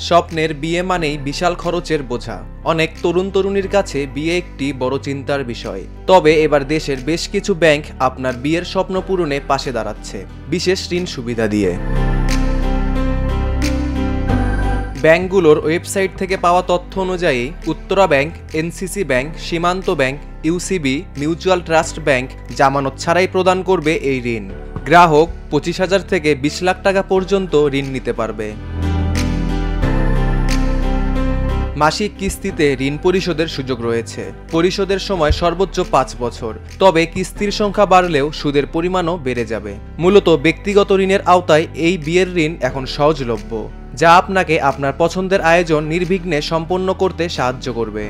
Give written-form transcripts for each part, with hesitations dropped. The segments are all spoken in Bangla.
স্বপ্নের বিয়ে মানেই বিশাল খরচের বোঝা। অনেক তরুণ তরুণীর কাছে বিয়ে একটি বড় চিন্তার বিষয়। তবে এবার দেশের বেশ কিছু ব্যাংক আপনার বিয়ের স্বপ্ন পূরণে পাশে দাঁড়াচ্ছে বিশেষ ঋণ সুবিধা দিয়ে। ব্যাংকগুলোর ওয়েবসাইট থেকে পাওয়া তথ্য অনুযায়ী উত্তরা ব্যাংক, এনসিসি ব্যাংক, সীমান্ত bank, UCB, mutual trust bank জামানত ছাড়াই প্রদান করবে এই ঋণ। গ্রাহক 25,000 থেকে 20 লাখ টাকা পর্যন্ত ঋণ নিতে পারবে। মাসিক কিস্তিতে ঋণ পরিশোধের সুযোগ রয়েছে। পরিশোধের সময় সর্বোচ্চ 5 বছর। তবে কিস্তির সংখ্যা বাড়লেও সুদের পরিমাণও বেড়ে যাবে। মূলত ব্যক্তিগত ঋণের আওতায় এই বিয়ের ঋণ এখন সহজলভ্য, যা আপনাকে আপনার পছন্দের আয়োজন নির্বিঘ্নে সম্পন্ন করতে সাহায্য করবে।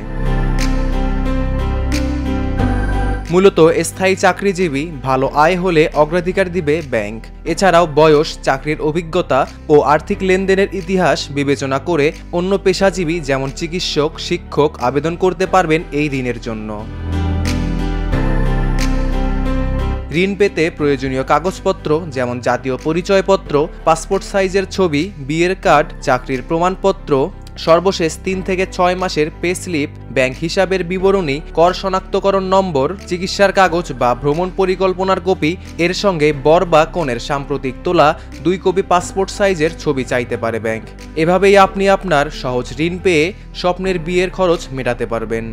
মূলত স্থায়ী চাকরিজীবী, ভালো আয় হলে অগ্রাধিকার দিবে ব্যাংক। এছাড়াও বয়স, চাকরির অভিজ্ঞতা ও আর্থিক লেনদেনের ইতিহাস বিবেচনা করে অন্য পেশাজীবী যেমন চিকিৎসক, শিক্ষক আবেদন করতে পারবেন এই ঋণের জন্য। ঋণ পেতে প্রয়োজনীয় কাগজপত্র যেমন জাতীয় পরিচয়পত্র, পাসপোর্ট সাইজের ছবি, বিয়ের কার্ড, চাকরির প্রমাণপত্র, সর্বশেষ 3 থেকে 6 মাসের পে স্লিপ, ব্যাংক হিসাবের বিবরণী, কর শনাক্তকরণ নম্বর, চিকিৎসার কাগজ বা ভ্রমণ পরিকল্পনার কপি, এর সঙ্গে বর বা কনের সাম্প্রতিক তোলা 2 কপি পাসপোর্ট সাইজের ছবি চাইতে পারে ব্যাংক। এভাবেই আপনি আপনার সহজ ঋণ পেয়ে স্বপ্নের বিয়ের খরচ মেটাতে পারবেন।